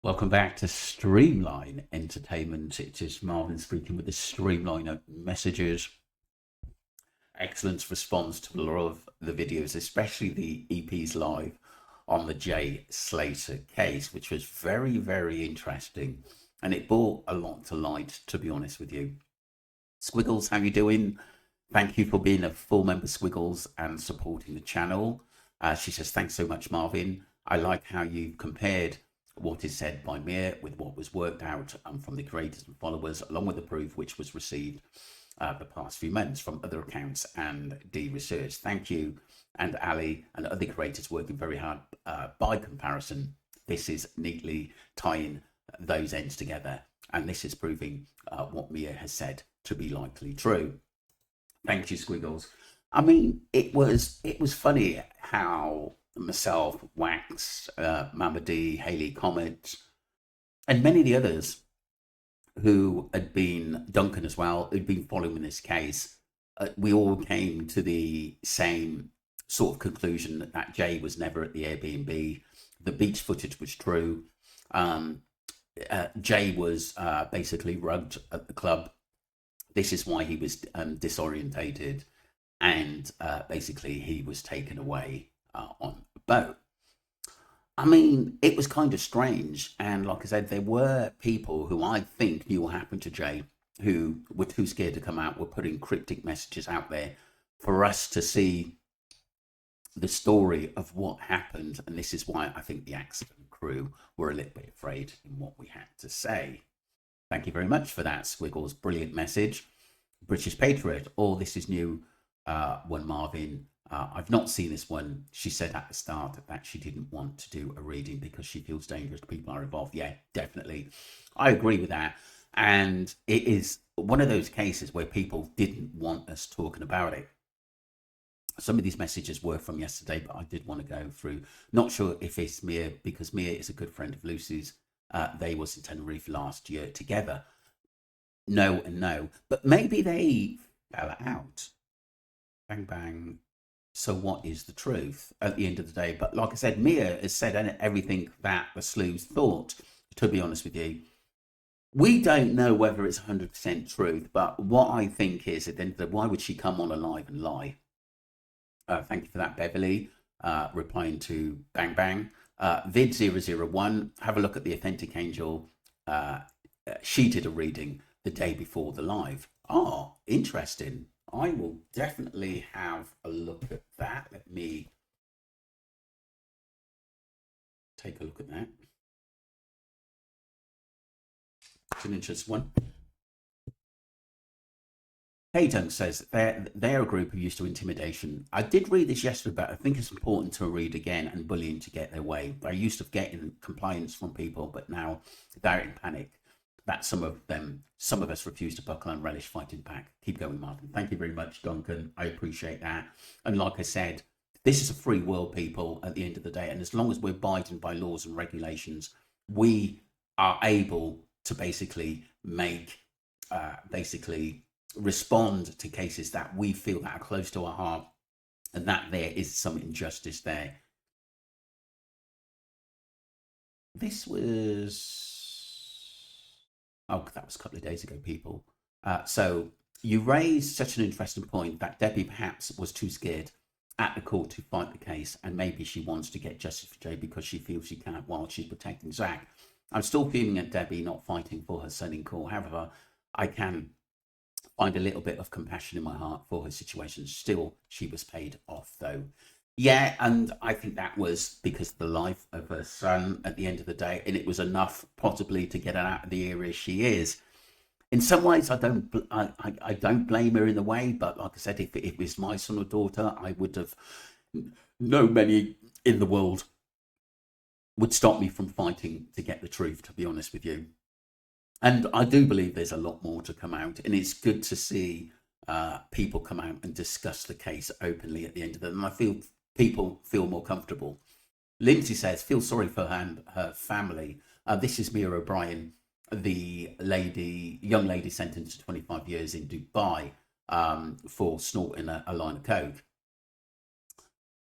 Welcome back to Streamline Entertainment. It is Marvin speaking with the Streamliner messages. Excellent response to a lot of the videos, especially the EPs live on the Jay Slater case, which was very, very interesting. And it brought a lot to light, to be honest with you. Squiggles, how you doing? Thank you for being a full member, Squiggles, and supporting the channel. She says, thanks so much, Marvin. I like how you compared what is said by Mia with what was worked out from the creators and followers, along with the proof which was received the past few months from other accounts and the research. Thank you. And Ali and other creators working very hard. By comparison, this is neatly tying those ends together. And this is proving what Mia has said to be likely true. Thank you, Squiggles. I mean, it was funny how myself, Wax, Mama D, Haley Comet, and many of the others who had been, Duncan as well, who'd been following this case, we all came to the same sort of conclusion that Jay was never at the Airbnb. The beach footage was true. Jay was basically rugged at the club. This is why he was disorientated, and basically he was taken away on a boat. I mean, it was kind of strange, and like I said, there were people who I think knew what happened to Jay, who were too scared to come out, were putting cryptic messages out there for us to see the story of what happened, and this is why I think the accident crew were a little bit afraid in what we had to say. Thank you very much for that, Squiggles. Brilliant message. British Patriot. Oh, this is new. One Marvin. I've not seen this one. She said at the start that she didn't want to do a reading because she feels dangerous. People are involved. Yeah, definitely. I agree with that. And it is one of those cases where people didn't want us talking about it. Some of these messages were from yesterday, but I did want to go through. Not sure if it's Mia, because Mia is a good friend of Lucy's. They was in Tenerife last year together. No and no. But maybe they fell out. Bang, bang. So what is the truth at the end of the day? But like I said, Mia has said everything that the sleuths thought, to be honest with you. We don't know whether it's 100% truth, but what I think is, at the end of the day, why would she come on alive and lie? Thank you for that, Beverly. Replying to Bang Bang. Vid001, have a look at the Authentic Angel. She did a reading the day before the live. Oh, interesting. I will definitely have a look at that. Let me take a look at that. It's an interesting one. Hayden says they're a group who used to intimidation. I did read this yesterday, but I think it's important to read again, and bullying to get their way. They're used to getting compliance from people, but now they're in panic. That some of us refuse to buckle and relish fighting back. Keep going, Martin. Thank you very much, Duncan. I appreciate that. And like I said, this is a free world, people, at the end of the day. And as long as we're abiding by laws and regulations, we are able to basically respond to cases that we feel that are close to our heart and that there is some injustice there. This was... Oh, that was a couple of days ago, people. So you raised such an interesting point that Debbie perhaps was too scared at the court to fight the case, and maybe she wants to get justice for Jay because she feels she can't while she's protecting Zach. I'm still fuming at Debbie not fighting for her son in court. However, I can find a little bit of compassion in my heart for her situation. Still, she was paid off, though. Yeah, and I think that was because of the life of her son at the end of the day, and it was enough possibly to get her out of the area she is. In some ways, I don't blame her in a way, but like I said, if it was my son or daughter, I would have. No many in the world would stop me from fighting to get the truth, to be honest with you. And I do believe there's a lot more to come out, and it's good to see people come out and discuss the case openly at the end of it. And I feel people feel more comfortable. Lindsay says, feel sorry for her and her family. This is Mia O'Brien, the young lady sentenced to 25 years in Dubai for snorting a line of coke.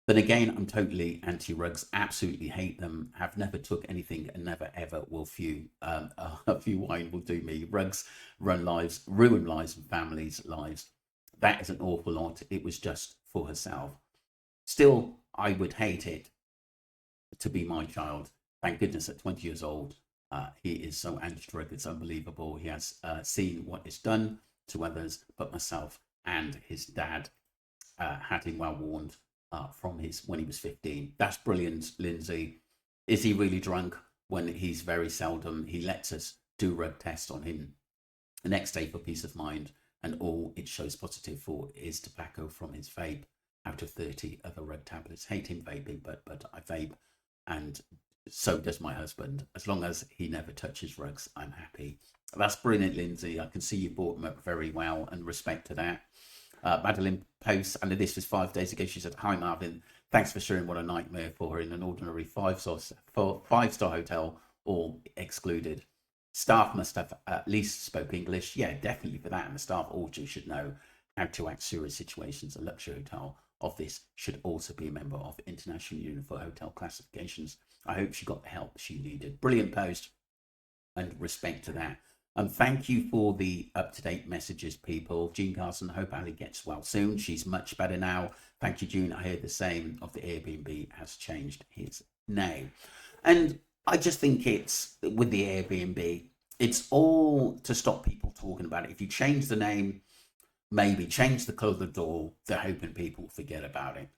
Then again, I'm totally anti-rugs, absolutely hate them, have never took anything and never ever will few. A few wine will do me. Rugs ruin lives and families' lives. That is an awful lot. It was just for herself. Still, I would hate it to be my child. Thank goodness at 20 years old, he is so anti-drug, it's unbelievable. He has seen what is done to others, but myself and his dad had him well warned from his when he was 15. That's brilliant, Lindsay. Is he really drunk? When he's very seldom. He lets us do rug tests on him the next day for peace of mind, and all it shows positive for is tobacco from his vape out of 30 other rug tablets. Hate him vaping, but I vape, and so does my husband. As long as he never touches rugs, I'm happy. That's brilliant, Lindsay. I can see you brought them up very well, and respect to that. Madeline posts, and this was 5 days ago. She said, "Hi Marvin, thanks for sharing what a nightmare for her in an ordinary five-star hotel, all excluded. Staff must have at least spoke English." Yeah, definitely for that. And the staff also should know how to act serious situations. A luxury hotel of this should also be a member of International Union for Hotel Classifications. I hope she got the help she needed. Brilliant post, and respect to that. And thank you for the up-to-date messages, people. Jean Carson, hope Ali gets well soon. She's much better now. Thank you, June. I heard the same of the Airbnb has changed his name. And I just think it's, with the Airbnb, it's all to stop people talking about it. If you change the name, maybe change the colour of the door, they're hoping people forget about it.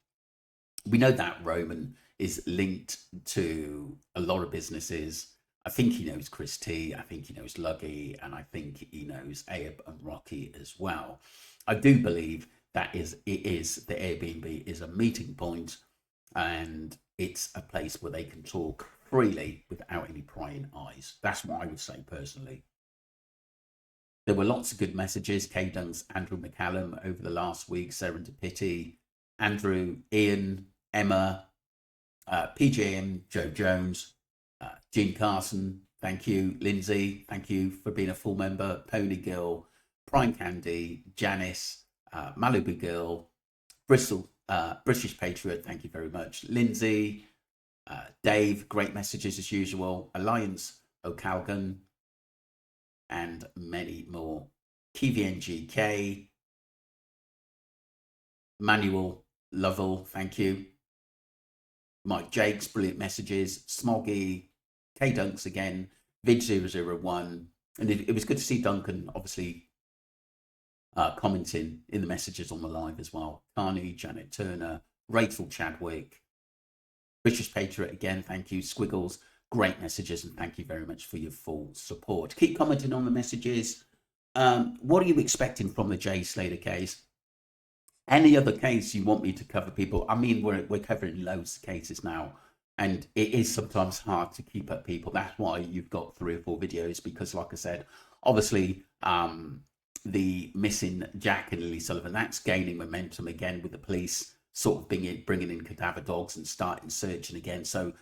We know that Roman is linked to a lot of businesses. I think he knows Chris T, I think he knows Luggy, and I think he knows Abe and Rocky as well. I do believe that the Airbnb is a meeting point, and it's a place where they can talk freely without any prying eyes. That's what I would say personally. There were lots of good messages. Kay Dunks, Andrew McCallum over the last week, Serendipity, Andrew, Ian, Emma, PJM, Joe Jones, Jean Carson, thank you. Lindsay, thank you for being a full member. Pony Gill, Prime Candy, Janice, Malibu Girl, Bristol, British Patriot, thank you very much. Lindsay, Dave, great messages as usual. Alliance O'Calgan, and many more. KVNGK, Manuel Lovell, thank you. Mike Jakes, brilliant messages. Smoggy, K Dunks again, Vid001. And it was good to see Duncan, obviously, commenting in the messages on the live as well. Carney, Janet Turner, Rachel Chadwick, British Patriot again, thank you. Squiggles, great messages, and thank you very much for your full support. Keep commenting on the messages. What are you expecting from the Jay Slater case? Any other case you want me to cover, people? I mean, we're covering loads of cases now, and it is sometimes hard to keep up, people. That's why you've got 3 or 4 videos, because like I said, obviously the missing Jack and Lily Sullivan, that's gaining momentum again with the police sort of bringing in cadaver dogs and starting searching again. So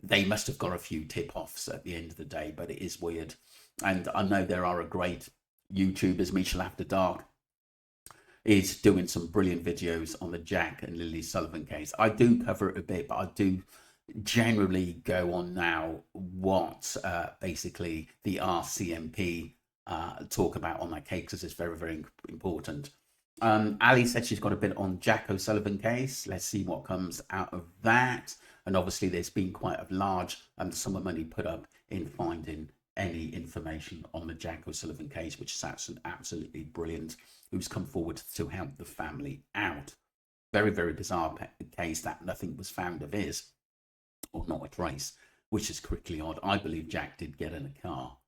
they must have got a few tip-offs at the end of the day, but it is weird. And I know there are a great YouTubers, Michelle After Dark is doing some brilliant videos on the Jack and Lily Sullivan case. I do cover it a bit, but I do generally go on now what basically the RCMP talk about on that case, because it's very, very important. Ali said she's got a bit on Jack O'Sullivan case. Let's see what comes out of that. And obviously there's been quite a large sum of money put up in finding any information on the Jack O'Sullivan case, which is absolutely brilliant, who's come forward to help the family out. Very, very bizarre case that nothing was found of his, or not a trace, which is quickly odd. I believe Jack did get in a car.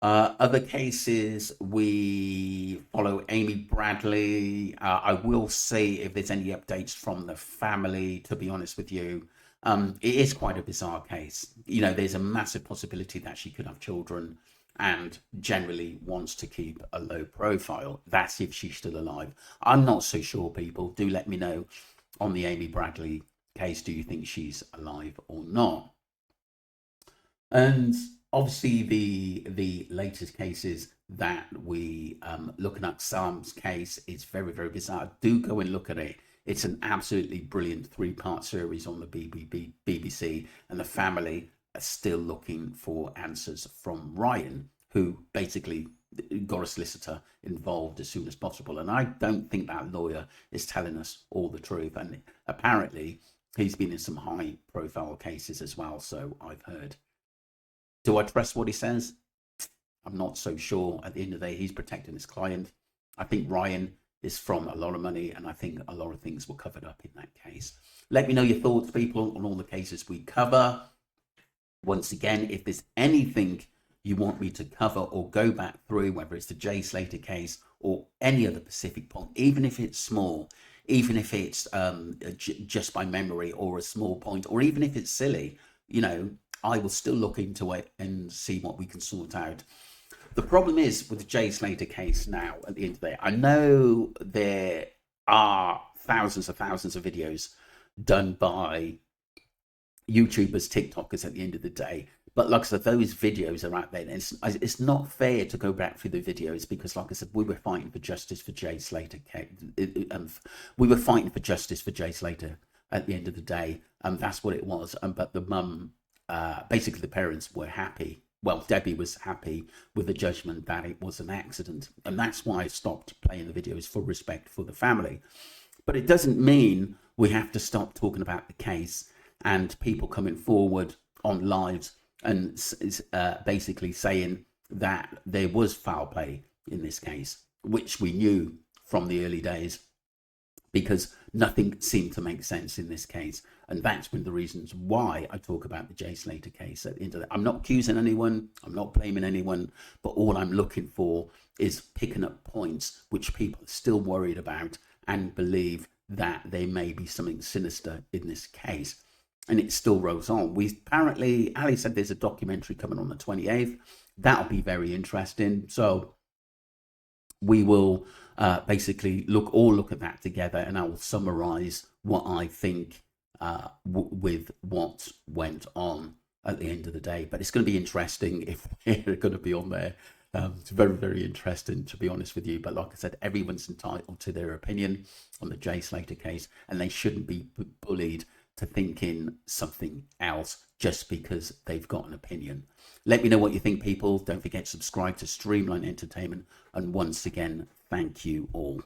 Other cases, we follow Amy Bradley. I will see if there's any updates from the family, to be honest with you. It is quite a bizarre case. You know, there's a massive possibility that she could have children and generally wants to keep a low profile. That's if she's still alive. I'm not so sure, people. Do let me know on the Amy Bradley case. Do you think she's alive or not? And obviously the latest cases that we looking at, Sam's case is very, very bizarre. Do go and look at it. It's an absolutely brilliant 3-part series on the BBC, and the family are still looking for answers from Ryan, who basically got a solicitor involved as soon as possible. And I don't think that lawyer is telling us all the truth. And apparently he's been in some high profile cases as well, so I've heard. Do I trust what he says? I'm not so sure. At the end of the day, he's protecting his client. I think Ryan is from a lot of money, and I think a lot of things were covered up in that case. Let me know your thoughts, people, on all the cases we cover. Once again, if there's anything you want me to cover or go back through, whether it's the Jay Slater case or any other Pacific point, even if it's small, even if it's just by memory or a small point, or even if it's silly, you know, I will still look into it and see what we can sort out. The problem is with the Jay Slater case now, at the end of the day, I know there are thousands of videos done by YouTubers, TikTokers at the end of the day. But like I said, those videos are out there. And it's not fair to go back through the videos because, like I said, we were fighting for justice for Jay Slater. We were fighting for justice for Jay Slater at the end of the day. That's what it was. But the mum, basically the parents were happy. Well, Debbie was happy with the judgment that it was an accident. And that's why I stopped playing the videos, for respect for the family. But it doesn't mean we have to stop talking about the case and people coming forward on lives and basically saying that there was foul play in this case, which we knew from the early days, because nothing seemed to make sense in this case. And that's one of the reasons why I talk about the Jay Slater case at the end of it. I'm not accusing anyone, I'm not blaming anyone, but all I'm looking for is picking up points which people are still worried about and believe that there may be something sinister in this case. And it still rolls on. We apparently, Ali said there's a documentary coming on the 28th. That'll be very interesting. So we will basically look at that together, and I will summarize what I think with what went on at the end of the day. But it's going to be interesting if they're going to be on there. It's very, very interesting, to be honest with you. But like I said, everyone's entitled to their opinion on the Jay Slater case, and they shouldn't be bullied to thinking something else just because they've got an opinion. Let me know what you think, people. Don't forget to subscribe to Streamline Entertainment. And once again, thank you all.